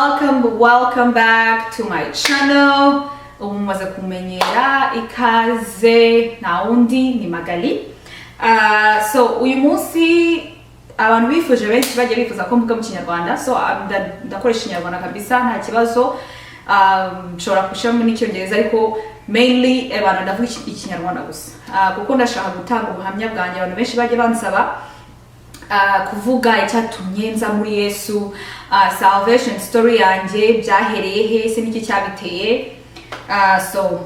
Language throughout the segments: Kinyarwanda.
welcome back to my channel. Umumaze kumenyera ikaze na undi ni Magaly. So uyu munsi abantu bifuje benshi bagiye bifuza ko mvuga mu Kinyarwanda, so ndakoresha Ikinyarwanda kabisa nta kibazo. Nshobora kushamo n'icyongereza ariko mainly abantu ndavuga Ikinyarwanda gusa. Kuko ndashaka gutanga ubuhamya bwanjye, abantu benshi bagiye bansaba kuvuga icyatumye nza muri Yesu, salvation story yanjye byahereye he, se niki cyabiteye. So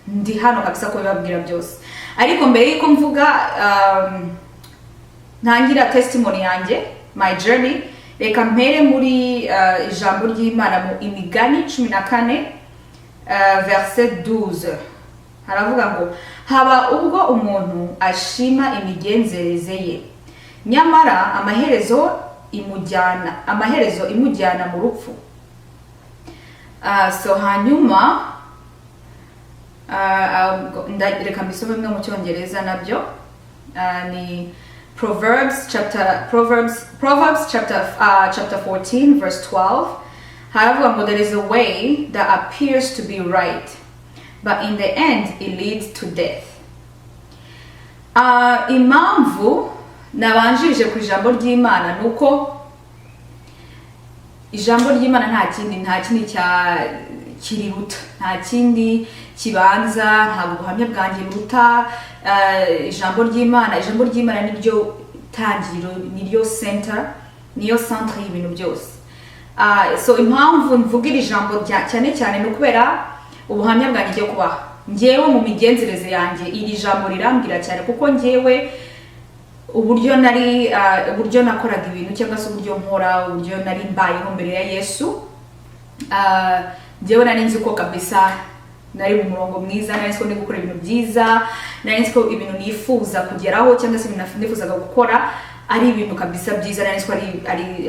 ndi hano kabisa ko bibabwira byose, ariko mbere y'uko mvuga ntangira testimony yanjye, my journey, reka mpere muri ijambo ry'Imana mu Imigani 14 verset 12. Haravuga ngo haba ubwo umuntu ashima imigenzereze ye, nyamara amaherezo imujyana mu rupfu. So hanyuma reka mbisome mwe mu Cyongereza nabyo. Ni Proverbs chapter 14 verse 12. Haravuga ngo there is a way that appears to be right, but in the end it leads to death. Impamvu nabanjije ku ijambo ry'Imana nuko ijambo ry'Imana nta kindi kiriruta, nta kindi kibanza, nta buhamya bwanjye buruta ijambo ry'Imana niryo tangiro, niryo center, niyo centre y'ibintu byose. So impamvu mvugira ijambo cyane no kubera ubuhamya bwanjye cyo kubaha ngewe mu migenzereze yanjye. Iri jambo rirambwira cyane kuko ngewe uburyo nakoraga ibintu cyangwa se uburyo nkora, uburyo nari mbayeho mbere ya Yesu, ngewe nari nzi ko kabisa nari mu murongo mwiza, nari nzi ko ndi gukora ibintu byiza, nari nzi ko ibintu nifuza kugeraho cyangwa se nifuzaga gukora ari ibintu kabisa byiza, nari nzi ko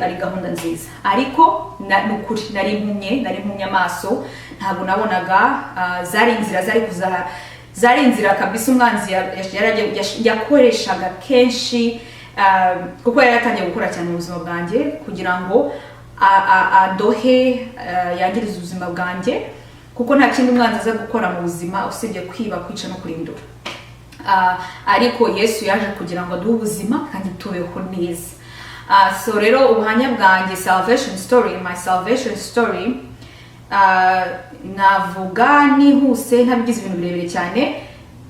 ari gahunda nziza. Ariko nukuri nari impumye amaso, ntabwo nabonaga zari inzira kabisa umwanzi yakoreshaga kenshi, kuko yari yatangiye gukora cyane mu buzima bwanjye kugira ngo adohe, yangirize ubuzima bwanjye, kuko nta kindi umwanzi aza gukora mu buzima usibye kwiba, kwica no kurindura. Ariko Yesu yaje kugira ngo aduhe ubuzima kandi tubeho neza. So rero ubuhamya bwanjye, my salvation story, navuga nihuse ntabigize ibintu birebire cyane.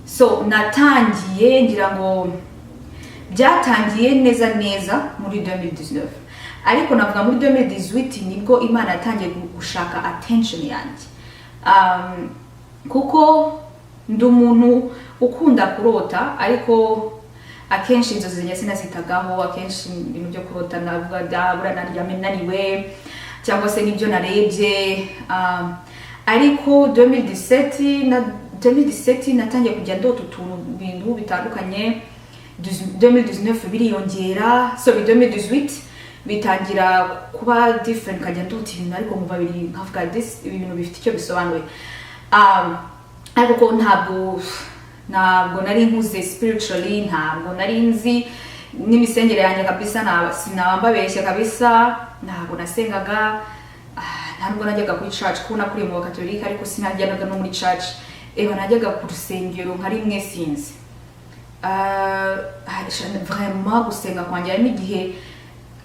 So natangiye, ngira ngo byatangiye neza muri 2019, ariko navuga muri 2018 nibwo Imana yatangiye gushaka attention yanjye. Kuko ndi umuntu ukunda kurota, ariko akenshi inzozi zanjye sinazitagaho. Akenshi ibintu byo kurota navuga dabura naryamye naniwe cyangwa se nibyo narebye. Ariko 2017 natangiye kujya ndota ibintu bitandukanye. 2019 biriyongera, 2018 bitangira kuba different, kajya ndota ibintu ariko mu babiri nkavuga ibintu bifite icyo bisobanuye. Ariko ntabwo nari nkuze spiritually, ntabwo nari nzi n'imisengere yanjye kabisa, sinabambabeshya kabisa. Ntabwo nasengaga, ntabwo najyaga kuri church, kuko nakuriye mu Bakatolika, ariko sinajyanaga no muri church. Najyaga ku rusengero nka rimwe sinzi. Vraiment gusenga kwanjye harimo igihe,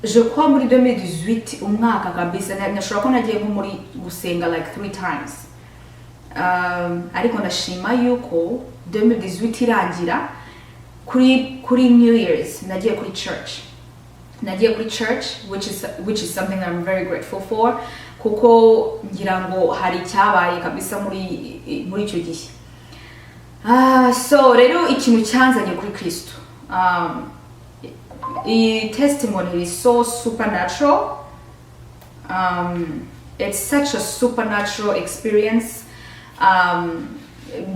je crois muri 2018 umwaka kabisa, nashobora ko nagiye nko muri gusenga like 3 times. Ariko ndashima yuko 2018 irangira, kuri New Year's nagiye kuri church, which is something I'm very grateful for, kuko ngira ngo hari cyabaye kabisa muri icyo gihe. So rero ikintu cyanzanye kuri Kristo, iyi testimony is so supernatural. It's such a supernatural experience.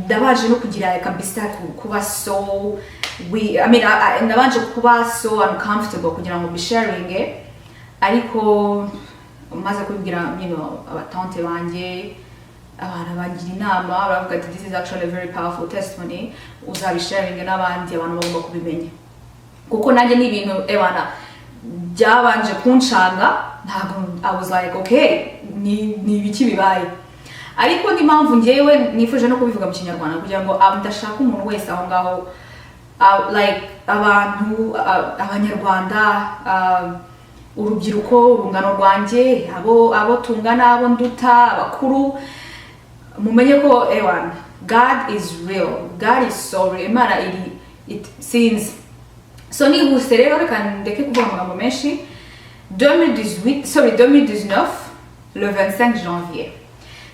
Ndabaje no kugira kabisa kuba so nabanje kuba so uncomfortable kugira ngo bisharing, ariko maze kubwira abatante banjye, abantu bagira inama, baravuga ati this is actually a very powerful testimony, uzabisharing n'abandi, abantu bagomba kubimenya. Kuko nanjye ni ibintu byabanje kunshanga, ntabwo I was like okay, ni ibiki bibaye. Ariko ni mpamvu ngewe nifuje no kubivuga mu Kinyarwanda kugira ngo ndashaka umuntu wese aho ngaho like abantu abanyarwanda urubyiruko urungano rwanjye abo tungana abo nduta abakuru mumenye ko ewan God is real, God is so real. Imana it since so nihuse rero reka ndeke kuvuga amagambo menshi. 2019 le 25 janvier.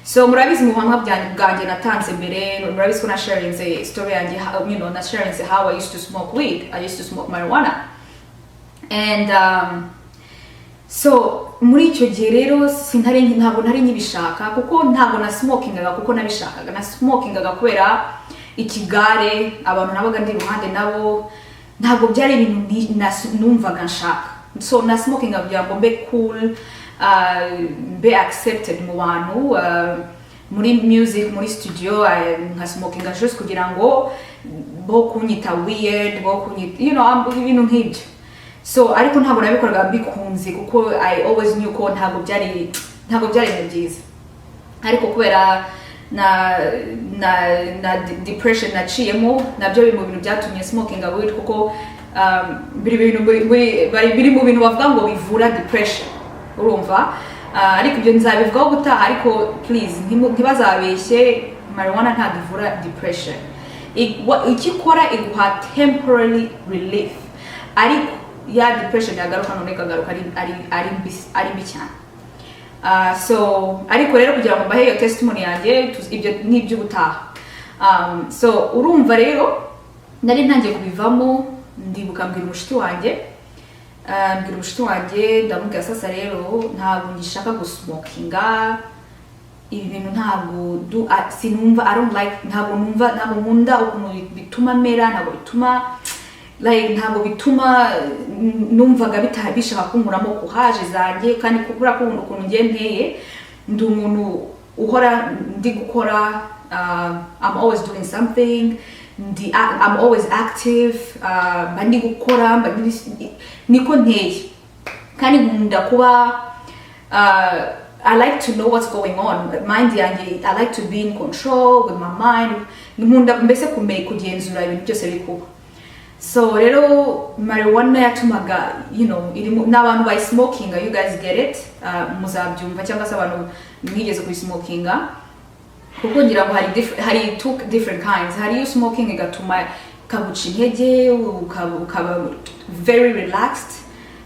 So murabizi mu buhamya bwanjye natanze mbere, murabizi ko na sharinze story yanjye, you know, na sharinze how I used to smoke weed. I used to smoke marijuana. And so muri icyo gihe rero ntabwo nari nkibishaka kuko ntabwo na smokingaga kuko nabishakaga. Na smokingaga kubera ikigare, abantu nabaga ndi ruhande nabo, ntabwo byari ibintu numvaga nshaka. So na smokinga kugira ngo mbe cool, be accepted mu bantu, muri music, muri studio, nka smokinga just kugira ngo bo kunyita weird, bo kunyita, you know, ibintu nk'ibyo. So ariko ntabwo nabikoraga mbikunze kuko I always knew ko ntabwo byari byiza. Ariko kubera na depression naciyemo, nabyo biri mu bintu byatumye smokinga weed kuko biri mu bintu bavuga ngo bivura depression, urumva. Ariko ibyo nzabivugaho gutaha, ariko please ntibazabeshye, marijuana ntabwo ivura depression. Ikikora iguha temporary relief, ariko ya depression yagaruka none ikagaruka ari mbi cyane. So ariko rero kugira ngo mbahe iyo testimony yanjye ibyo n'ibyo gutaha. So urumva rero nari ntangiye kubivamo, ndibuka mbwira umushiti wanjye ndamubwira sasa rero ntabwo ngishaka gusmokinga ibi bintu, ntabwo sinumva, I don't like, ntabwo nkunda ukuntu bituma mera, ntabwo bituma like, ntabwo bituma numvaga bishaka kunkuramo kuhaje zanjye, kandi kubura kubona ukuntu ngiye nteye, ndi umuntu uhora ndi gukora, I'm always doing something, I'm always active, ndi gukora, niko nteye, kandi nkunda kuba I like to know what's going on. Mind yanjye, I like to be in control with my mind. Nkunda mbese kugenzura ibintu byose bikuba. So rero marijuana yatumaga, you know, n'abantu by smokinga, you guys get it, muzabyumva cyangwa se abantu mwigeze kuyismokinga, kuko ngira ngo hari two different kinds. Hari you smoking igatuma kaguca intege, ukaba very relaxed,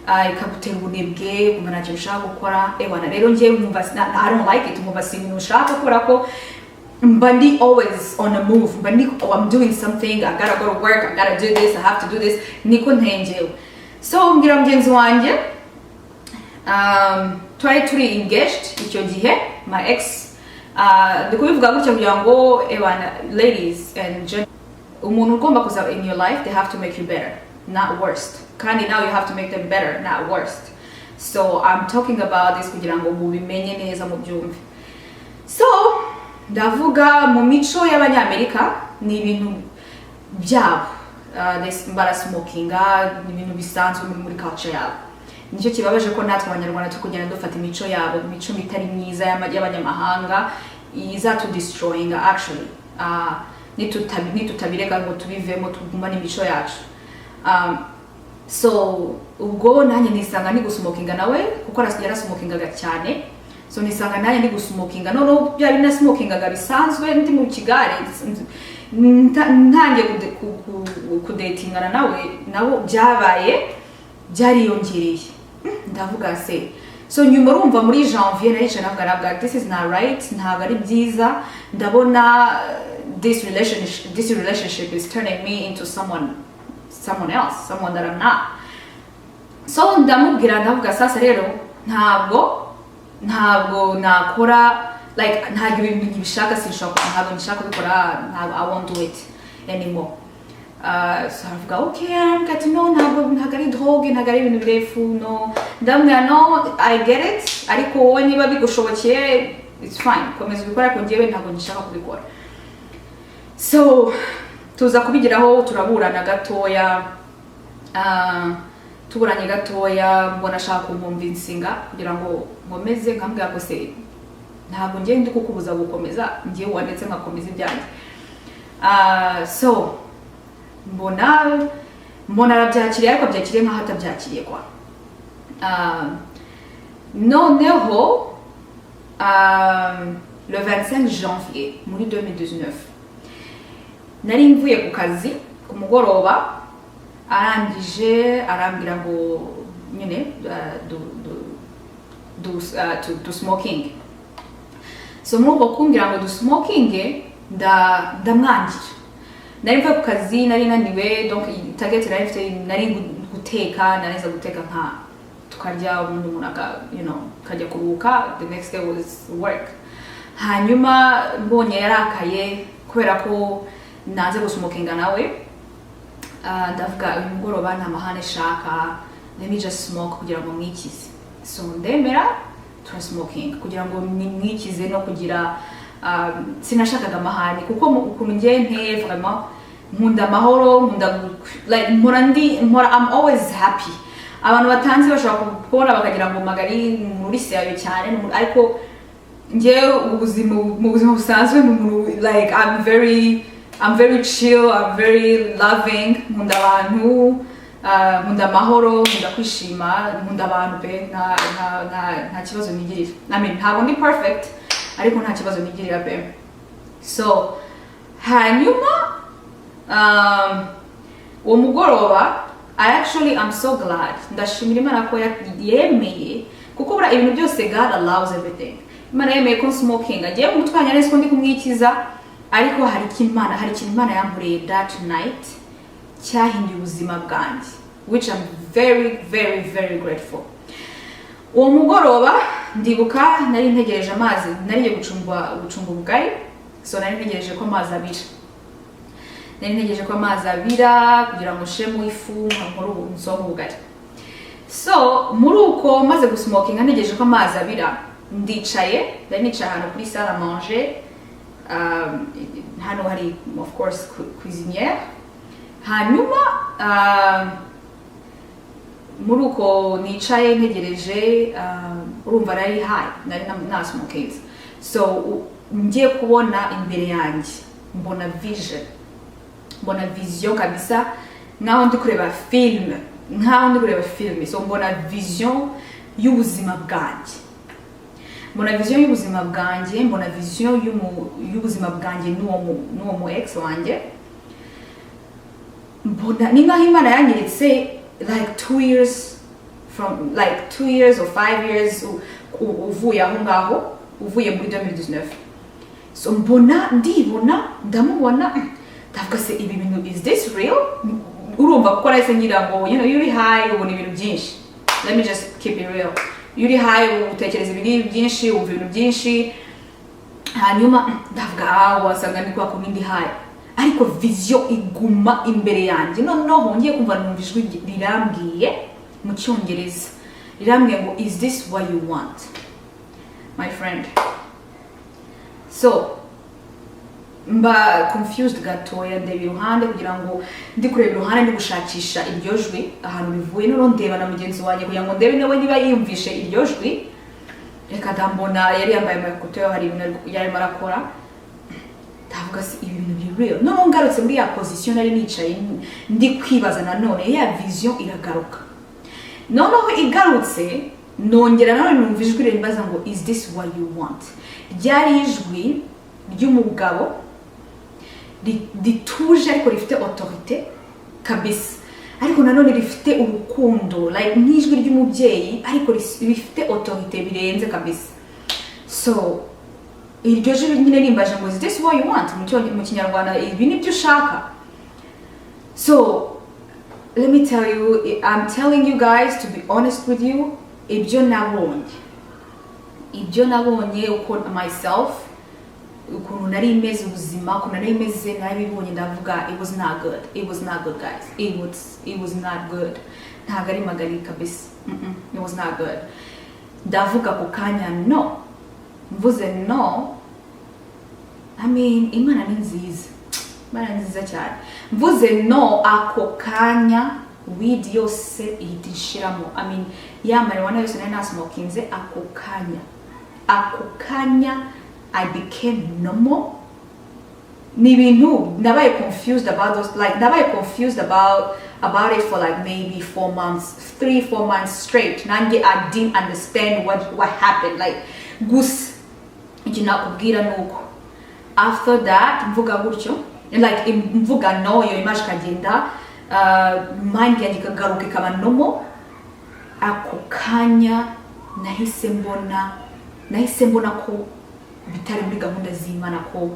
ikagutera ubunebwe, kumva ntacyo ushaka gukora. Ewana rero njye nkumva I don't like it, nkumva si ibintu ushaka gukora ko Bandi always on a move. Bandi, oh, I'm doing something, I gotta go to work, I gotta do this, I have to do this. Niko ntenjewe. So ngira mgenzi wanje turi engaged icyo gihe, my ex ndikubivuga gutya kugira ngo ewana ladies and gentlemen, umuntu ugomba kuza in your life, they have to make you better, not worse. Kandi now you have to make them better, not worse. So I'm talking about this kugira ngo mubimenye neza mu byumve. So ndavuga mu mico y'abanyamerika ni ibintu byabo, barasmokinga, ni ibintu bisanzwe muri culture yabo. Nicyo kibabaje ko natwe abanyarwanda tukugenda dufata imico yabo, imico mitari myiza y'abanyamahanga, izatu destroying actually. Nitutabireka ngo tubivemo tugumane imico yacu. So ubwo nanjye nisanga ni gusmokinga nawe kuko yarasmokingaga cyane. So nisanga nanjye ndi gusmokinga, no byari na smokingaga bisanzwe ndi mu kigare, ntangiye kudatingana nawe nabo byariyongereye. Ndavuga se, so nyuma urumva muri janvier narice navuga this is not right, ntabwo ari byiza, ndabona this relationship is turning me into someone else, someone that I'm not. So ndamubwira ndavuga sasa rero ntabwo nakora, like ntabwo ibintu bishaka sinshaka, ntabwo nshaka kubikora, I won't do it anymore. So avuga okay, got to know ntabwo ari drogue, ntabwo ari ibintu birefu, no. Ndamubwira no, I get it, ariko wowe niba bigushobokeye it's fine, komeza ubikora, ko njyewe ntabwo nshaka kubikora. So tuza kubigiraho, turaburana gatoya, tuburanye gatoya, mbona ashaka kumwumvinsinga kugira ngo nkomeze, nkambwira ko se ntabwo ngiye ndi kukubuza gukomeza ngiye wandetse nkakomeza ibyanjye. So mbona arabyakiriye ariko byakiriye nkaho atabyakiriye kwa. Noneho le 25 janvier muri 2019 nari mvuye ku kazi ku mugoroba arangije arambwira ngo nyine do smoking. So muri ubwo kumbwira ngo do smoking ndamwangira. Nari mvuye ku kazi nari naniwe, donc target nari guteka, nariza guteka nka tukarya umuntu kajya kuruhuka. The next day was work. Hanyuma mbonye yarakaye kubera ko naze gusmokinga nawe, ndavuga uyu mugoroba nta mahane shaka, let me just smoke kugira ngo mwikize. So ndemera smoking kugira ngo mwikize no kugira sinashakaga amahane kuko ukuntu ngiye nteye vraiment nkunda amahoro, nkunda like I'm always happy. Abantu batanzi bashaka kubona bakagira ngo Magaly muri seyo cyane, ariko ngiye mu buzima busanzwe like I'm very chill, I'm very loving, nkunda abantu, nkunda amahoro, nkunda kwishima, nkunda abantu pe, nta kibazo nigirira. I mean ntabwo ndi perfect ariko nta kibazo nigirira pe. So hanyuma uwo mugoroba I'm so glad, ndashimira Imana ko yemeye kuko bura ibintu byose God allows everything. Imana yemeye ko smoking agiye mu mutwanya nese ko ndi kumwikiza, ariko hari ikintu Imana yankoreye that night cyahinduye ubuzima bwanjye, which I'm very very very grateful. Uwo mugoroba ndibuka nari ntegereje amazi, nari gucumba ubugari. So nari ntegereje ko amazi abira, kugira ngo shemu ifu nkuru nsoma ubugari. So muri uko maze gusmokinga ntegereje ko amazi abira, ndicaye ahantu kuri salle à manger. Hano hari of course cuisinière. Hanyuma muri uko nicaye ntegereje, urumva nari high, nari na smoking. So ngiye kubona imbere yanjye mbona vision kabisa, nkaho ndi kureba film. So mbona vision y'ubuzima bwanjye, mbona vision y'ubuzima bwanjye n'uwo mu ex wanjye. Mbona ni nkaho Imana yanyeretse like 2 years or 5 years uvuye aho ngaho, uvuye muri 2019. So ndamubona ndavuga se ibi bintu, is this real? Urumva kuko nahise ngira ngo you're high ubona ibintu byinshi. Let me just keep it real. You're high utekereza ibintu byinshi, umva ibintu byinshi. Hanyuma ndavuga wasanga ni kwa kumindi high, ariko vision iguma imbere yanjye. Noneho ngiye kumva numva ijwi rirambwiye mu Cyongereza, rirambwiye ngo is this what you want my friend? So mba confused gatoya, ndeba iruhande kugira ngo ndi kureba iruhande, ndi gushakisha iryo jwi ahantu bivuye. Noneho ndeba na mugenzi wanjye kugira ngo ndebe nawe niba yiyumvishe iryo jwi. Reka ndambona yari yambaye amakoto, hari ibintu yari marakora. Ndavuga se ibi bintu biri real. Noneho ngarutse muri ya position nari nicaye ndi kwibaza nanone, ya vision iragaruka. Noneho igarutse nongera nawe numva ijwi rimbaza ngo is this what you want? Ryari ijwi ry'umugabo rituje ariko rifite autorité kabisa, ariko nanone rifite urukundo, like n'ijwi ry'umubyeyi ariko rifite autorité birenze kabisa. So iryo jwi nyine rimbaje ngo is this what you want mu Kinyarwanda, ibi nibyo ushaka. So let me tell you, I'm telling you guys, to be honest with you, ibyo nabonye uko myself, ukuntu nari imeze ubuzima, ukuntu nari imeze nabibonye, ndavuga it was not good guys, it was not good. Ntabwo ari Magaly kabisa, it was not good. Ndavuga ku kanya no, mvuze no, I mean Imana ni nziza cyane. Mvuze no ako kanya weed yose ihita ishiramo, I mean ya marijuana yose nari nasmokinze ako kanya ako kanya I became normal. Ni ibintu nabaye confused about those, like nabaye confused about it for like maybe 4 months, 3-4 months straight. Nanjye I didn't understand what happened. Like gusa icyo nakubwira nuko after that mvuga gutyo, like mvuga no, yo image kagenda mind yanjye kagaruka ikaba normal. Ako kanya nahise mbona ko bitari muri gahunda z'Imana, ko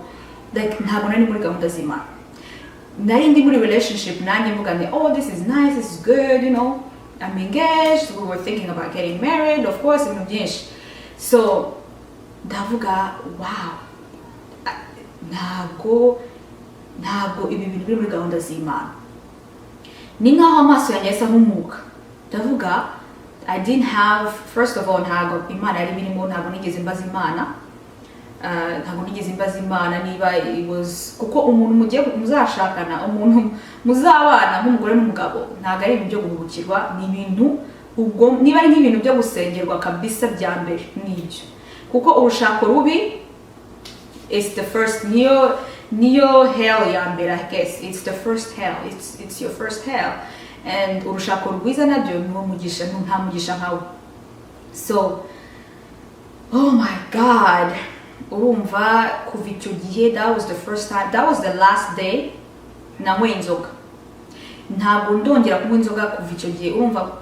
like ntabwo nari muri gahunda z'Imana. Nari ndi muri relationship nanjye mvuga ni oh this is nice, this is good, you know, I'm engaged, we were thinking about getting married, of course, ibintu byinshi. So ndavuga wow, ntabwo ibi bintu biri muri gahunda z'Imana. Ni nkaho amaso yanjye asa nk'umuka. Ndavuga I didn't have, first of all, ntabwo Imana yari birimo, ntabwo nigeze mbaza Imana niba it was, kuko umuntu mugiye muzashakana, umuntu muzabana nk'umugore n'umugabo, ntabwo ari ibintu byo guhubukirwa, ni ibintu ubwo niba ari nk'ibintu byo gusengerwa kabisa bya mbere nibyo, kuko urushako rubi is the first niyo hell ya mbere, I guess it's the first hell, it's your first hell. And urushako rwiza nabyo nta mugisha nkawe. So oh my god, urumva kuva icyo gihe, that was the first time, that was the last day nanyweye inzoga. Ntabwo ndongera kunywa inzoga kuva icyo gihe. Urumva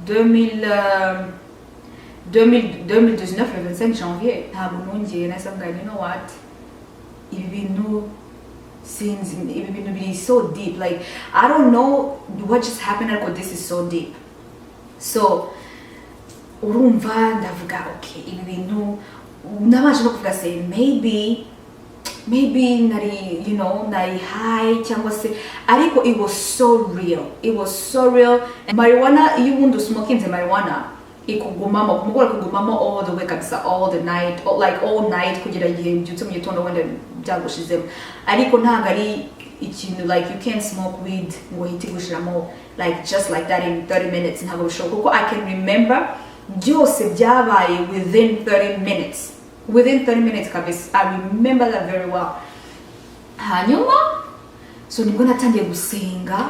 2019 le 25 janvier ntabwo nongeye, nasanga you know what, ibi bintu biri so deep, like I don't know what just happened, ariko this is so deep. So urumva ndavuga okay, ibi bintu nabaje no kuvuga say maybe nari, you know, nari high cyangwa se, ariko it was so real. And marijuana, iyo umuntu smokinze marijuana ikugumamo, kumugora kugumamo all the way kabisa, all the night, like all night kugera igihe byutse mu gitondo wenda byagushizemo. Ariko ntabwo ari ikintu like you can't smoke weed ngo hiti gushiramo like just like that in 30 minutes, ntabwo bishoboka, kuko I can remember byose byabaye within 30 minutes kabisa. I remember that very well. Hanyuma so nibwo natangiye gusenga,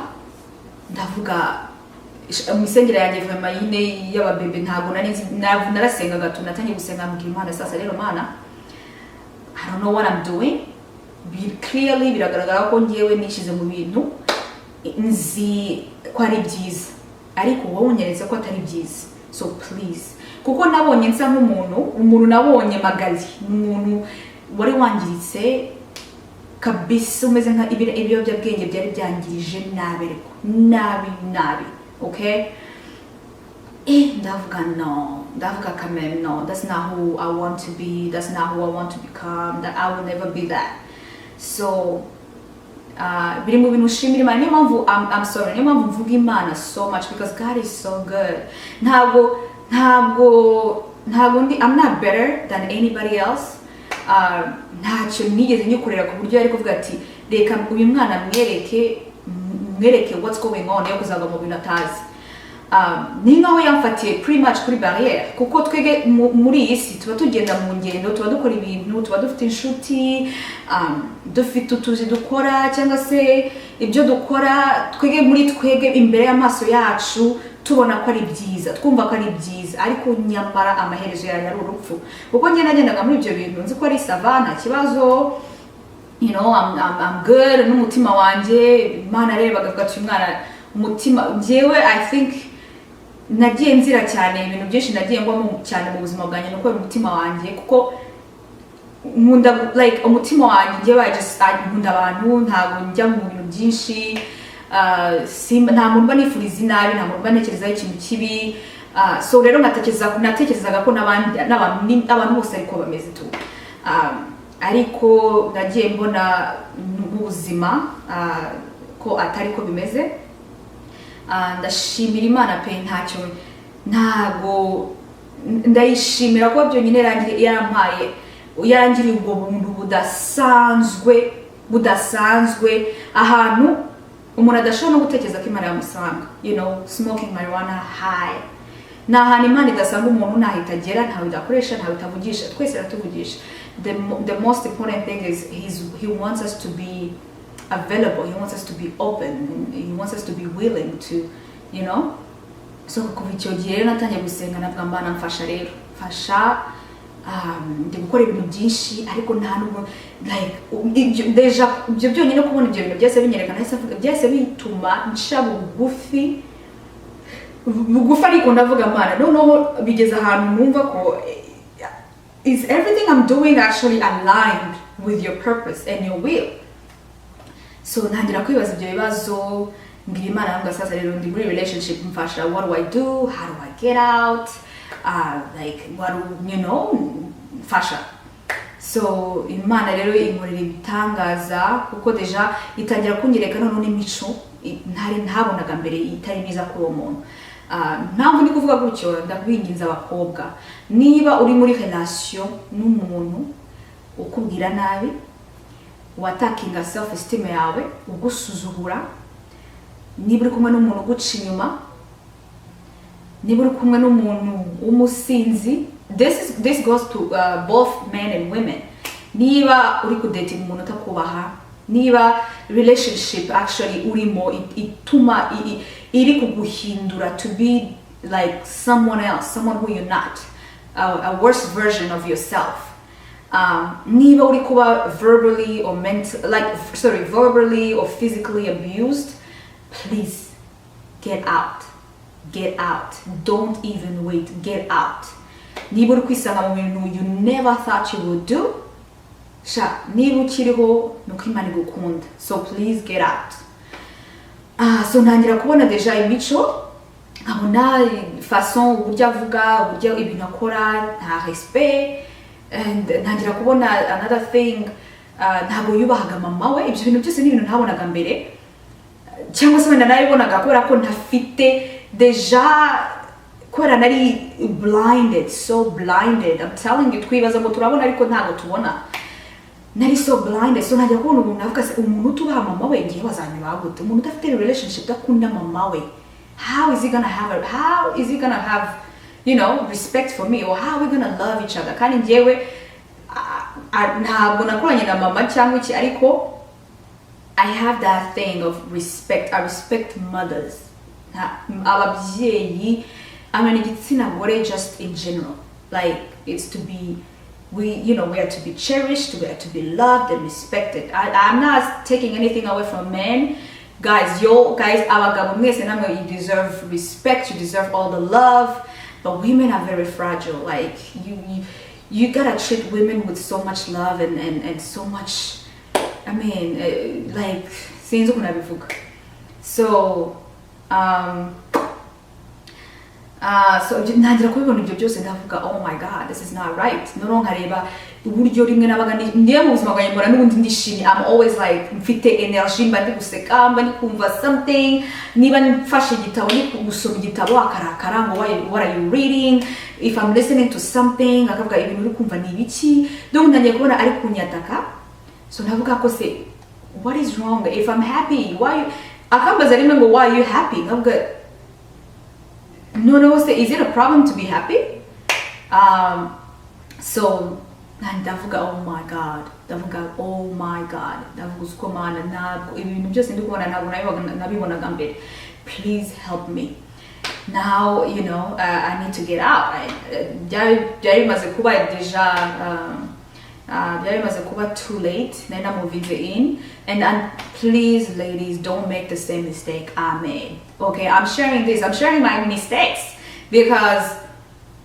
ndavuga misengera yanjye vema yine y'ababebe, ntabwo narasenga gato, natangiye gusenga mbwira Imana, sasa rero Mana, I don't know what I'm doing. Clearly biragaragara ko ngiyewe nishize mu bintu nzi ko ari byiza, ariko wowe unyeretse ko atari byiza, so please. Kuko nabonye nsa nk'umuntu nabonye Magaly, umuntu wari wangiritse kabisa, umeze nka ibiyobyabwenge byari byangirije nabi, okay? Ndavuga kameme no, that's not who I want to be, that's not who I want to become, that I will never be that. So biri mu bintu ushimira Imana, niyo mpamvu I'm sorry, niyo mpamvu mvuga Imana so much, because God is so good. I'm not better than anybody else. Ntacyo nigeze nyukorera ku buryo ari kuvuga ati reka uyu mwana mwereke what's going on, yo kuzaga mu bintu atazi. Ni nkaho yamfatiye pretty much kuri barriere, kuko twege muri iyi si tuba tugenda mu ngendo, tuba dukora ibintu, tuba dufite inshuti, dufite utuzi dukora cyangwa se ibyo dukora, twege imbere y'amaso yacu tubona ko ari byiza, twumva ko ari byiza, ariko nyamara amaherezo yayo ari urupfu. Kuko nagendaga muri ibyo bintu nzi ko ari savana kibazo, you know, I'm good n'umutima wanjye. Imana arebaga ati umwana umutima, njyewe I think nagiye nzira cyane ibintu byinshi, nagiye ngwamo cyane mu buzima bwanjye nuko umutima wanjye, kuko nkunda like umutima wanjye njyewe nkunda abantu, ntabwo njya mu bintu byinshi, nta muntu banifuriza inabi, nta muntu banekerezaho ikintu kibi. So rero natekerezaga ko n'abantu bose ariko bameze tu, ariko nagiye mbona mu buzima ko atari ko bimeze. Ndashimira Imana pe, ntago ndayishimira ko byonyine yarangiriye ubwo buntu budasanzwe ahantu umuntu adashobora no gutekereza ko Imana yamusanga, you know, smoking marijuana high, na hana imana idasanga umuntu ntahita agera ntawe idakoresha ntawe itavugisha twese aratuvugisha. The most important thing is he wants us to be available, he wants us to be open, and he wants us to be willing to, you know. So kuva icyo gihe rero natangiye gusenga navuga mbana mfasha rero mfasha ndi gukora ibintu byinshi ariko nta nubwo like deja ibyo byonyine kubona ibyo bintu byose binyerekana byose bituma nsha bugufi ariko ndavuga mbana no bigeze ahantu numva ko is everything I'm doing actually aligned with your purpose and your will. So ntangira kwibaza ibyo bibazo mbwira imana yangu sasa rero ndi muri relationship mfasha, what do I do, how do I get out, like what do, you know, mfasha. So imana rero inkorera ibitangaza kuko deja itangira kunyereka none n'imico ntari ntabonaga mbere itari myiza kuri uwo muntu. Ntabwo ndi kuvuga gutyo, ndabinginza abakobwa niba uri muri relation n'umuntu ukubwira nabi, watakinga self esteem yawe, ugusuzuhura, niba uri kumwe n'umuntu uguca inyuma, niba uri kumwe n'umuntu w'umusinzi, this goes to both men and women. Niba uri kudating umuntu utakubaha, niba relationship actually urimo ituma iri kuguhindura to be like someone else, someone who you're not, a worse version of yourself. Niba uri kuba verbally or verbally or physically abused, please get out. Get out. Don't even wait. Get out. Niba uri kwisanga mu bintu you never thought you would do, niba ukiriho nuko imana igukunda. So please get out. So ntangira kubona deja imico, nkabona façon uburyo avuga, uburyo ibintu akora, nta respect. And ntangira kubona another thing, ntabwo yubahaga mama we. Ibyo bintu byose ni ibintu ntabonaga mbere, cyangwa se wenda nabibonaga kubera ko ntafite deja, kubera nari blinded, so blinded. I'm telling you, twibaza ngo turabona ariko ntabwo tubona. Nari so blinded. So ntajya kubona umuntu avuga se umuntu utubaha mama we ngiye bazanyura gute, umuntu udafite relationship udakunda mama we, how is he gonna have you know, respect for me, or how are we gonna love each other? Kandi ngewe ntabwo nakoranye na mama cyangwa iki, ariko I have that thing of respect. I respect mothers, ababyeyi, I mean igitsina gore just in general. Like it's to be, we are to be cherished, we are to be loved and respected. I'm not taking anything away from men. Guys, abagabo mwese namwe, you deserve respect, you deserve all the love. But women are very fragile. Like you gotta treat women with so much love and so much, I mean, like sinzi ukuntu nabivuga. So so ntangira kubibona ibyo byose ndavuga oh my god, this is not right. None nkareba uburyo rimwe nabaga ndiye mu buzima bwanjye mbona n'ubundi ndishimye. I'm always like mfite energy, mba ndi guseka, mba ndi kumva something. Niba mfashe igitabo ni gusoma igitabo akarakara ngo what are you reading, if I'm listening to something akavuga ibintu uri kumva ni ibiki. Donc ntangiye kubona ari kunyataka. So navuga ko se what is wrong, if I'm happy why akambaza rimwe ngo why are you happy, navuga no, say, is it a problem to be happy? So ndavuga oh my god, ndavuga uko mana ntabwo ibintu byose ndi kubona ntabwo nabibonaga mbere. Please help me now, you know. I need to get out. Byari bimaze kuba deja byari bimaze kuba too late, then I'm moving in. And please ladies, don't make the same mistake I made. Okay, I'm sharing my mistakes because,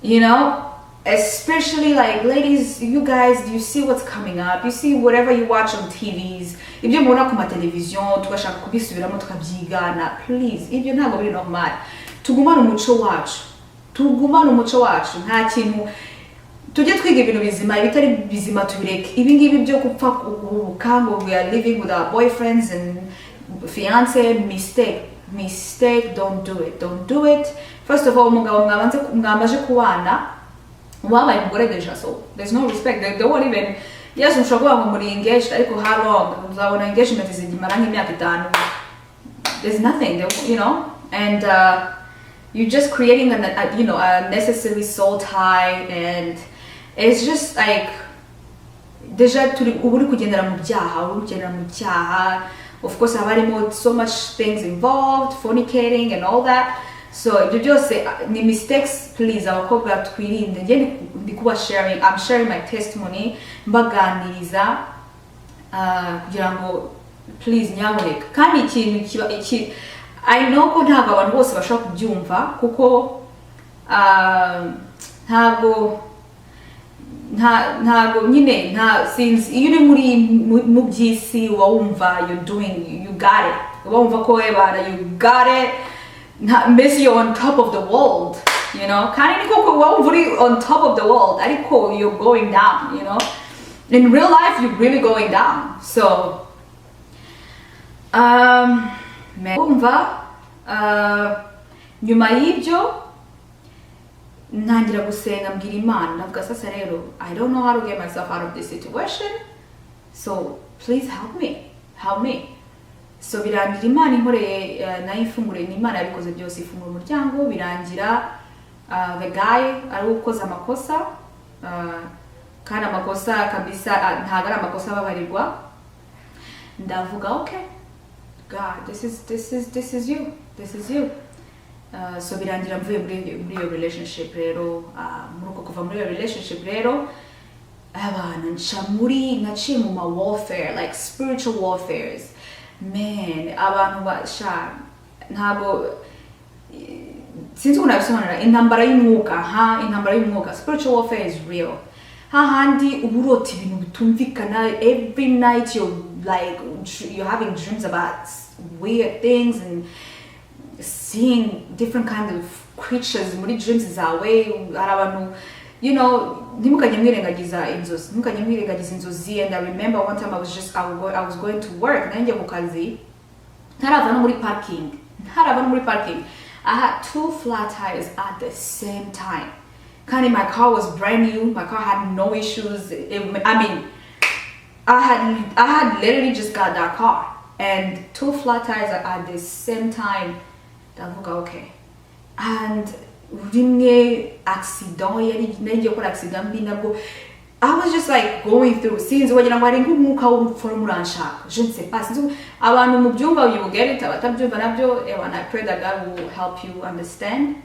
you know, especially like ladies, you guys, you see what's coming up, you see whatever you watch on TVs, ibyo mubona ku matelevizion tugashaka kubisubiramo tukabyigana. Please, ibyo ntabwo biri normal. Tugumane umuco wacu, nta kintu tujye twiga ibintu bizima, ibitari bizima tubireke. Ibi ngibi byo kupfa kukango, we are living with our boyfriends and fiance, mistake, don't do it. First of all, umugabo mwamaje kubana wabaye umugore deja, so there's no respect. They won't even, yes, ushobora ngo muri engaged, ariko how long uzabona engagement izimara nk'imyaka 5. There's nothing, you know. And you're just creating a necessary soul tie, and it's just like deja uri kugendera mu byaha, of course haba harimo so much things involved, fornicating and all that. So ibyo byose ni mistakes, please abakobwa twirinde. Njye ndi kuba I'm sharing my testimony, mbaganiriza kugira ngo please nyamuneka. Kandi ikintu I know ko ntabwo abantu bose bashaka kubyumva, kuko ntabwo nyine since iyo uri mu by'isi uba wumva you got it, uba wumva ko you got it, mbese you're on top of the world, you know. Kandi niko uba wumva uri on top of the world ariko you're going down, you know. In real life you're really going down. So umva nyuma y'ibyo ntangira gusenga, mbwira Imana, navuga sasa rero I don't know how to get myself out of this situation, so please help me. So birangira Imana inkoreye nayo ifungure, ni Imana yabikoze byose, ifungura umuryango, birangira the guy ari ukoze amakosa, kandi amakosa kabisa ntago ari amakosa babarirwa. Ndavuga okay God, this is you. So birangira mvuye muri iyo relationship rero, muruko kuva muri iyo relationship rero abana naciye mu ma warfare, like spiritual warfares, man. Abantu basha ntabwo sinzi ukuntu nabisobanura, intambara y'umwuka. Spiritual warfare is real. Hahandi uburota ibintu bitumvikana, every night you're having dreams about weird things and seeing different kinds of creatures muri dreams zawe. Arabantu, you know, ntimukajye mwirengagiza inzozi. And I remember one time I was going to work, nanjye ku kazi, ntarava no muri parking. I had 2 flat tires at the same time. Kind of, my car was brand new, my car had no issues. I had literally just got that car, and 2 flat tires at the same time. Ndavuga okay. And rimwe accident mbi nabwo, I was just like going through sinzi wagira ngo ari nk'umwuka w'urupfu muranshaka, je ne sais pas, sinzi abantu mu byumba you will get it, abatabyumva nabyo, and I pray that God will help you understand.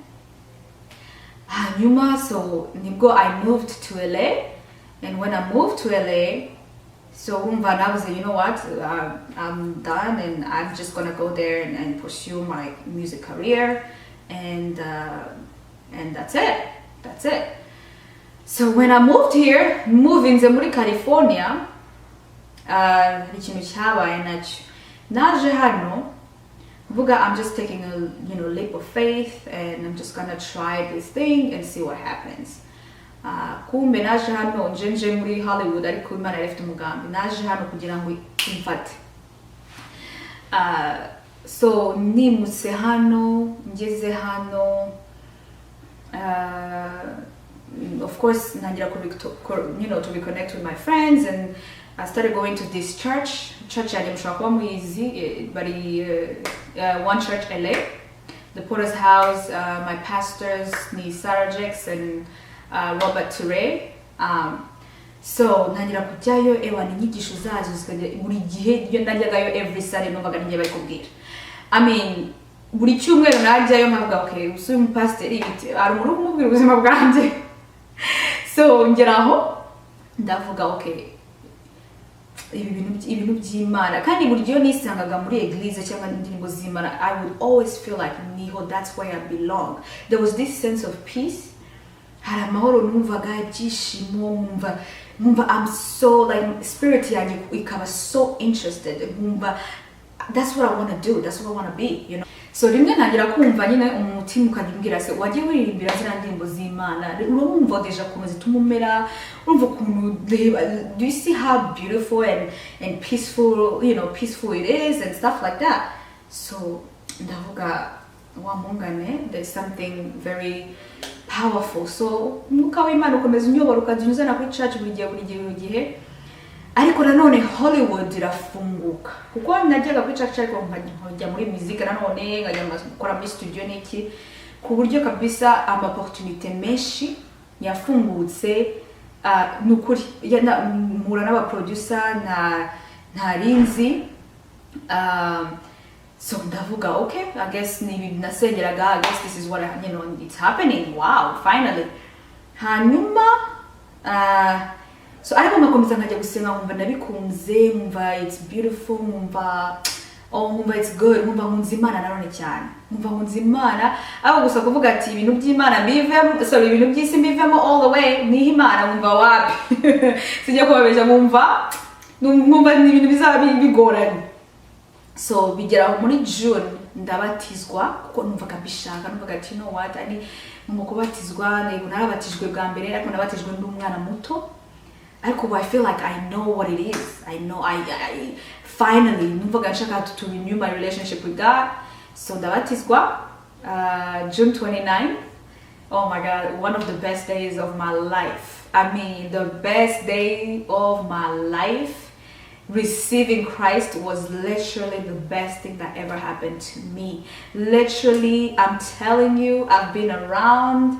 Nyuma, so nibwo I moved to LA, and when I moved to LA, so I was like, you know what, I'm done, and I'm just gonna go there and pursue my music career, and that's it. So when I moved here, moving muri California, ikintu cyabaye nacyo, naje hano mvuga I'm just taking a leap of faith, and I'm just gonna try this thing and see what happens. Kumbe naje hano nje muri Hollywood, ariko Imana yarifite umugambi. Naje hano kugira ngo imfate. So nimutse hano, ngeze hano, of course nangira to reconnect with my friends, and I started going to this church yanjye mushobora kuba muyizi, but one church LA, the Porter's House. My pastors ni Sarah Jakes and Robert Ture. So nangira kujyayo, ni inyigisho zazo zikajya buri gihe, iyo najyagayo every Sunday numvaga ngiye bari kubwira. Buri cyumweru najyayo nkavuga okay, usuye umupasiteri ari umuntu kumubwira ubuzima bwanjye. So ngeraho ndavuga okay, ibintu by'Imana, kandi buri gihe nisangaga muri eglise cyangwa indirimbo z'Imana, I would always feel like niho, that's where I belong. There was this sense of peace, hari amahoro numvaga, ibyishimo, numva I'm so like spirit yanjye ikaba so interested, that's what I want to do, that's what I want to be, you know. So rimwe nagira kumva nyine umutima ukanyibwira se wagiye wiririmbira zira ndirimbo z'Imana, urumva deja kuntu zitumumera, urumva kuntu, do you see how beautiful and peaceful, peaceful it is and stuff like that. So ndavuga wamungane, there's something very powerful. So umwuka w'Imana ukomeza unyobora ukajya kuri church buri gihe. Ariko nanone Hollywood irafunguka, kuko najyaga kuri church ariko nkajya muri music, nanone nkajya gukora muri studio n'iki, ku buryo kabisa ama opportunity menshi yafungutse nukuri mpura n'aba producer ntarinzi so ndavuga okay I guess nibi nasengeraga I guess this is what it's happening wow finally hanyuma so ariko ngakomeza nkajya gusenga nkumva nabikunze nkumva it's beautiful nkumva it's good nkumva nkunze Imana narone cyane nkumva nkunze Imana aho gusa kuvuga ati ibintu by'Imana bivemo sorry ibintu by'isi bivemo all the way niho Imana nkumva wapi sijya kubabesha nkumva ni ibintu bizaba bigoranye so bigera muri June ndabatizwa kuko numvaga bishaka numvaga ati no what ani mu kubatizwa narabatijwe bwa mbere ariko nabatijwe ndi umwana muto ariko I feel like I know what it is I know I finally numvaga nshaka to renew my relationship with God so ndabatizwa June 29 oh my God one of the best days of my life I mean the best day of my life receiving Christ was literally the best thing that ever happened to me. Literally, I'm telling you, I've been around.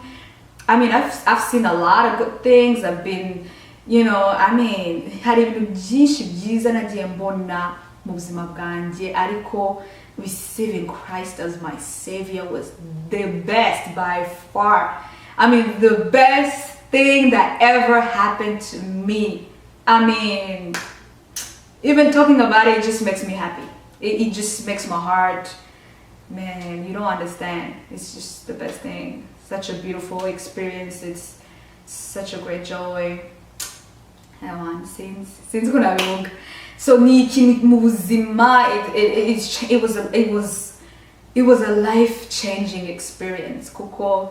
I mean, I've seen a lot of good things. I've been, you know, I mean, hari ibintu byinshi byiza nagiye mbona mu buzima bwanjye ariko receiving Christ as my savior was the best by far. I mean, the best thing that ever happened to me. I mean, even talking about it just makes me happy. It just makes my heart, man, you don't understand. It's just the best thing. Such a beautiful experience. It's such a great joy. Since kuna long. So it was a life-changing experience. Kuko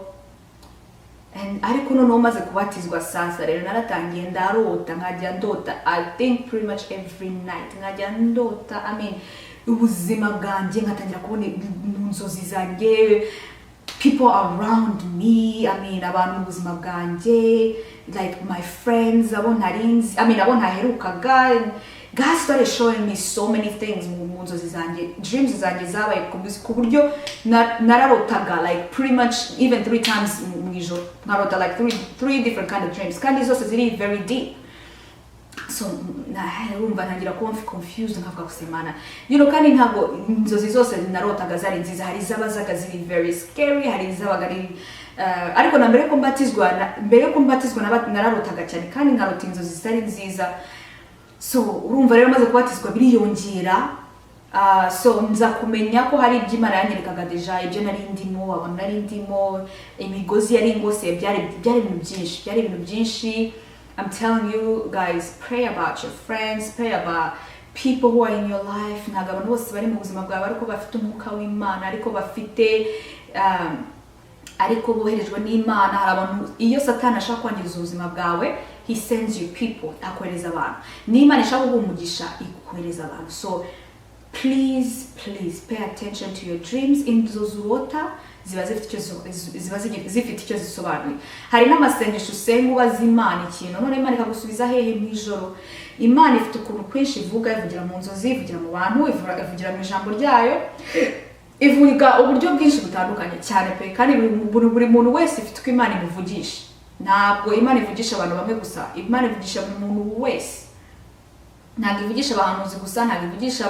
and ariko no maze kubatizwa sasa rero naratangiye ndarota nkajya ndota I think pretty much every night nkajya ndota I mean ubuzima bwanjye ngatangira kubona mu nzozi zanjye people around me I mean abantu mu buzima bwanjye like my friends abo ntarinzi I mean abo ntaherukaga God started showing me so many things mu nzozi zanjye dreams zanjye zabaye ku buryo nararotaga like pretty much even 3 times mu ijoro narota like three different kind of dreams kandi zose ziri very deep so urumva ntangira kuba confused nkavuga gusemana you know kandi ntabwo inzozi zose narotaga zari nziza hari zabazaga ziri very scary hari zabaga ari ariko na mbere ko mbatizwa nararotaga cyane kandi nkarota inzozi zitari nziza so urumva rero maze kubatizwa biriyongera so nza kumenya ko hari iby'Imana yanyerekaga deja ibyo nari ndimo abantu nari ndimo imigozi yari ngose byari ibintu byinshi I'm telling you guys pray about your friends pray about people who are in your life ntago abantu bose bari mu buzima bwawe ariko bafite umwuka w'Imana ariko bafite ariko boherejwe n'Imana hari abantu iyo Satani ashaka kwangiza ubuzima bwawe he sends you people akwereza abantu n'Imana ishaka kugumugisha ikwereza abantu so please pay attention to your dreams inzozi urota ziba zifite icyo zisobanuye hari n'amasengesho usenga ubaza Imana ikintu none Imana ikagusubiza hehe mu ijoro Imana ifite ukuntu kwinshi ivuga ivugira mu nzozi ivugira mu bantu ivugira mu ijambo ryayo ivuga uburyo bwinshi butandukanye cyane pe kandi buri muntu wese ifite uko Imana imuvugisha ntabwo Imana ivugisha abantu bamwe gusa Imana ivugisha buri muntu wese ntabwo ivugisha abahanuzi gusa ntabwo ivugisha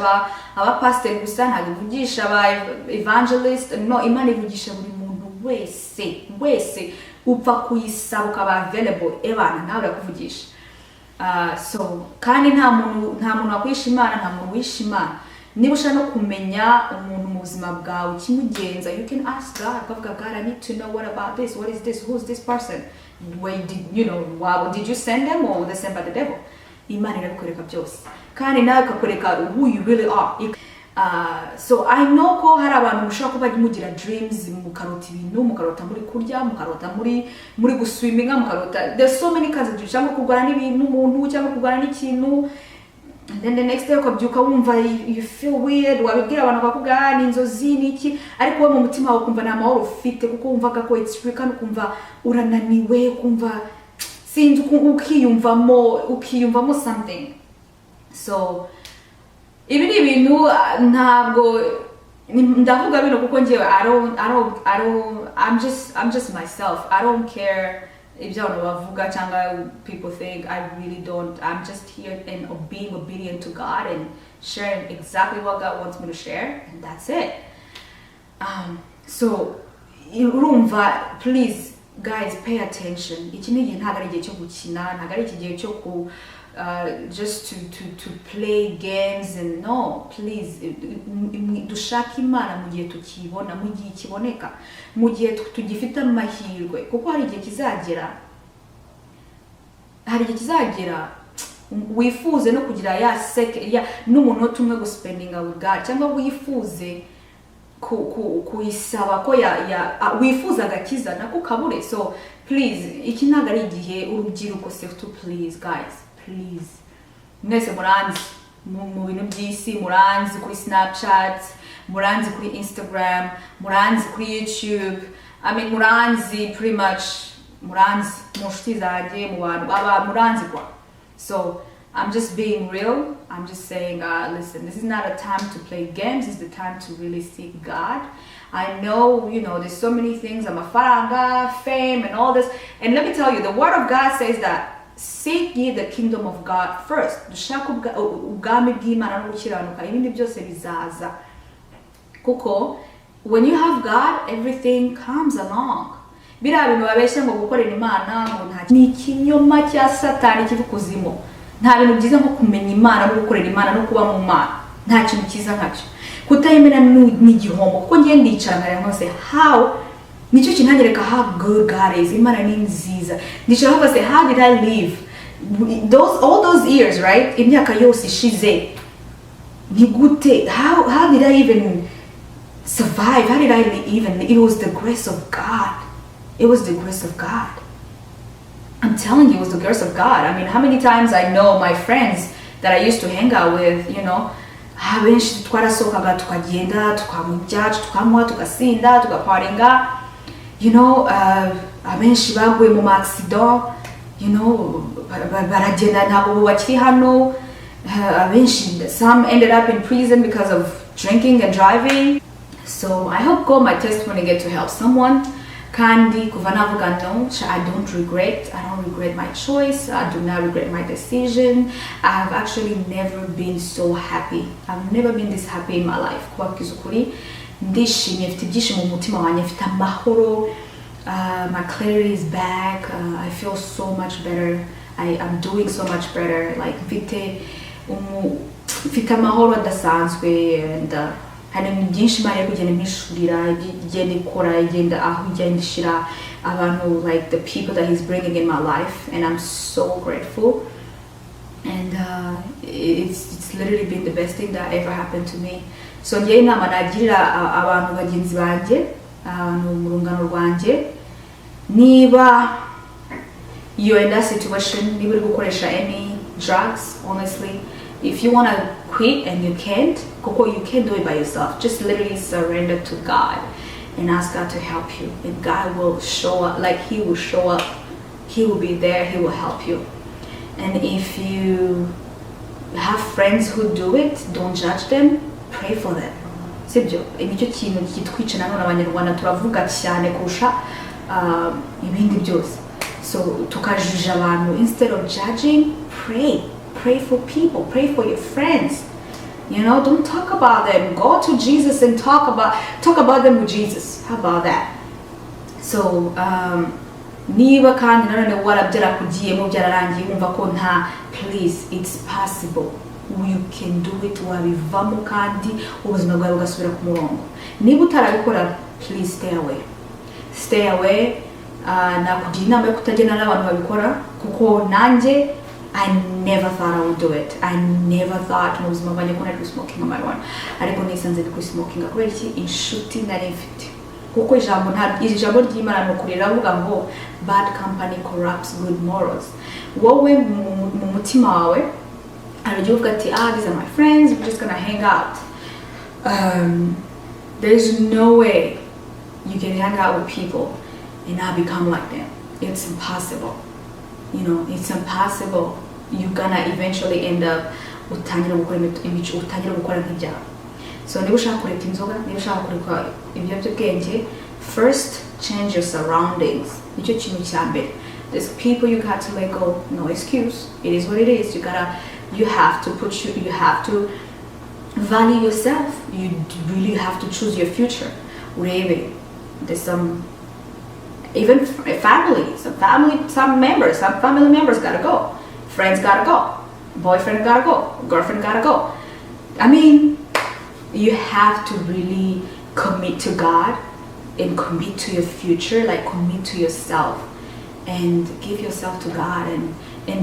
aba pastor gusa ntabwo ivugisha aba evangelist no Imana ivugisha buri muntu wese upfa kuyisaba ukaba available ebana nawe urakuvugisha so kandi nta muntu wakwisha Imana nta muntu wisha Imana niba ushaka no kumenya umuntu mu buzima bwawe kimugenza you can ask God ukavuga God I need to know what about this what is this who's this person where did you send them or were they sent by the devil Imana irabikwereka byose kandi nawe ikakwereka who you really are so I know ko hari abantu mushaka kuba mugira dreams mukarota ibintu mukarota muri kurya mukarota muri guswiminga mukarota there's so many kinds of dreams cyangwa kurwana n'ibintu umuntu cyangwa kurwana n'ikintu and then the next day ukabyuka wumva you feel weird wabibwira abantu bakakubwira n'inzozi n'iki ariko wowe mu mutima wawe ukumva nta mahoro ufite kuko wumvaga ko it's real kandi ukumva urananiwe ukumva sinzi ukiyumvamo something so ibi ni ibintu ntabwo ndavuga bino kuko njyewe I'm just myself. I don't care ibyo abantu bavuga cyangwa people think. I really don't. I'm just here and being obedient to God and sharing exactly what God wants me to share, and that's it. So urumva, please guys, pay attention. Iki ni igihe ntabwo ari igihe cyo gukina, ntabwo ari igihe cyo ku just to play games, and no, please, dushaka Imana mu gihe tukibona, mu gihe kiboneka, mu gihe tugifite amahirwe, kuko hari igihe kizagera wifuze no kugira ya n'umunota umwe guspendinga with God, cyangwa wifuze kuyisaba ko wifuza agakiza nako kabure. So please, iki ntabwo ari igihe urubyiruko surtout, please guys, please, mwese muranzi mu bintu by'isi, muranzi kuri Snapchat, muranzi kuri Instagram, muranzi kuri YouTube, I mean muranzi pretty much, muranzi mu nshuti zanjye, mu bantu muranzi kwa. So I'm just being real. I'm just saying, listen, this is not a time to play games. It's the time to really seek God. I know, there's so many things, amafaranga, fame, and all this. And let me tell you, the Word of God says that seek ye the kingdom of God first. Dushaka ubwami bw'Imana no gukiranuka, ibindi byose bizaza. Kuko when you have God, everything comes along. Biriya bintu babeshya ngo gukorera Imana ngo nta ni ikinyoma cya Satani kiva kuzimu. Nta bintu byiza nko kumenya Imana no gukorera Imana no kuba mu Mana. Nta kintu cyiza nkacyo. Kutayemera ni igihombo, kuko ngiye ndicara nkareba nkose how nicyo kinanyereka how good God is. Imana ni nziza. Ndicara nkose how did I live all those years, right? Imyaka yose ishize ni gute, how did I even survive? How did I even? It was the grace of God. It was the grace of God. I'm telling you, it was the grace of God. I mean, how many times I know my friends that I used to hang out with, abenshi twarasohokaga tukagenda tukanywa ibyacu tukanywa tugasinda tugaparinga, abenshi baguye mu accident, baragenda ntabwo bakiri hano, abenshi, some ended up in prison because of drinking and driving. So I hope God, my testimony, get to help someone. Kandi kuva navuga no, I don't regret my choice. I do not regret my decision. I have actually never been so happy. I've never been this happy in my life. Kuba kizukuri ndishimye, mfite ibyishimo mu mutima wanjye, mfite amahoro. My clarity is back. I feel so much better. I'm doing so much better. Like mfite amahoro adasanzwe, and hari byinshi Imana yo kugenda impishurira, igenda ikora, igenda aho igenda ishira abantu, like the people that He's bringing in my life, and I'm so grateful. And it's literally been the best thing that ever happened to me. So ngiye inama nagirira abantu bagenzi banjye, abantu mu rungano rwanjye, niba you're in that situation, niba uri gukoresha any drugs, honestly, if you want to quit and you can't do it by yourself, just literally surrender to God and ask God to help you, and God will show up. Like He will show up, He will be there, He will help you. And if you have friends who do it, don't judge them, pray for them. Sibyo, nicyo kintu kitwica nanone abanyarwanda, turavuga cyane kurusha ibindi byose. So tukajija abantu, instead of judging, pray for people, pray for your friends. Don't talk about them. Go to Jesus and talk about them with Jesus. How about that? So niba kandi nanone warabyakugiyemo byararangiye wumva ko nta, please, it's possible. You can do it, wabivamo kandi ubuzima bwawe bugasubira ku murongo. Niba utarabikora, please stay away. Nakugira inama yo kutagenda n'abantu babikora, kuko nanjye I never thought I would do it. I never thought mu buzima bwanjye ko nari smoking marijuana, ariko nisanze ndi smoking kubera iki? Inshuti nari mfite. Kuko ijambo ry'Imana nukurira avuga ngo bad company corrupts good morals. Wowe mu mutima wawe aragiye uvuga ati, these are my friends, we're just gonna hang out. There's no way you can hang out with people and not become like them. It's impossible. It's impossible. You're gonna eventually end up utangira gukora nk'ibyaha. So niba ushaka kureka inzoga, niba ushaka kureka ibiyobyabwenge, first change your surroundings. Nicyo kintu cya mbere. There's people you got to let go. No excuse. It is what it is. You have to value yourself. You really have to choose your future. Urebe. There's some family members gotta go. Friends gotta go. Boyfriend gotta go. Girlfriend gotta go. I mean, you have to really commit to God and commit to your future, like commit to yourself and give yourself to God and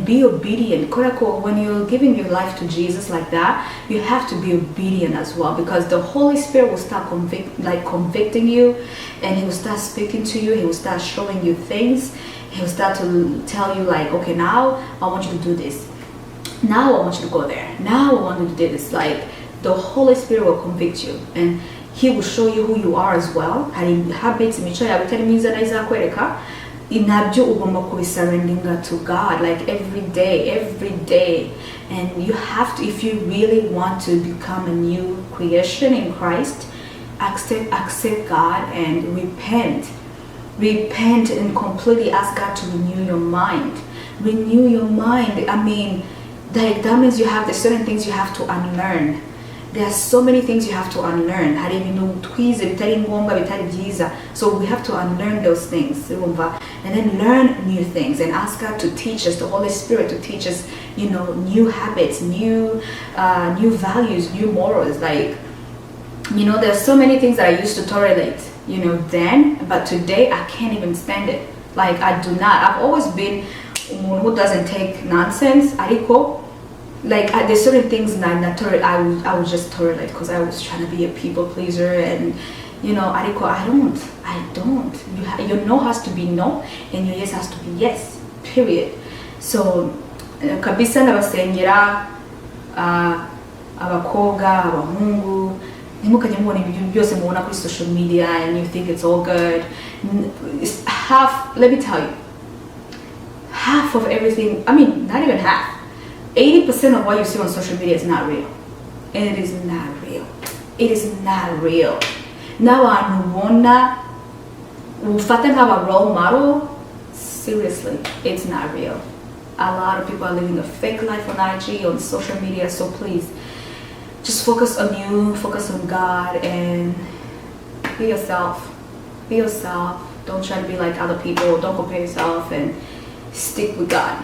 be obedient. When you're giving your life to Jesus like that, you have to be obedient as well, because the Holy Spirit will start convicting you, and He will start speaking to you. He will start showing you things. He will start to tell you like, okay, now I want you to do this. Now I want you to go there. Now I want you to do this. Like, the Holy Spirit will convict you, and He will show you who you are as well. Hari habits, imico yawe itari myiza na izakwereka. Inabyo ugomba kubisurrendinga to God, like every day. And you have to, if you really want to become a new creation in Christ, accept God and repent and completely ask God to renew your mind. I mean, that means you have, there's certain things you have to unlearn. There are so many things you have to unlearn. So we have to unlearn those things and then learn new things and ask God to teach us, the Holy Spirit to teach us, new habits, new values, new morals. Like, there's so many things that I used to tolerate, then, but today I can't even stand it. Like, I do not. I've always been someone who doesn't take nonsense. Like, there's certain things I would just tolerate because I was trying to be a people pleaser, and I don't. Your no has to be no, and your yes has to be yes. Period. So, kabisa ndabasengera abakobwa, abahungu, ntimukajye mubona ibintu byose mubona kuri social media and you think it's all good. Let me tell you, half of everything, I mean, not even half, 80% of what you see on social media is not real. And it is not real. It is not real. Now ufate nk'aba role model, seriously, it's not real. A lot of people are living a fake life on IG, on social media, so please, just focus on you, focus on God, and be yourself. Be yourself. Don't try to be like other people. Don't compare yourself, and stick with God.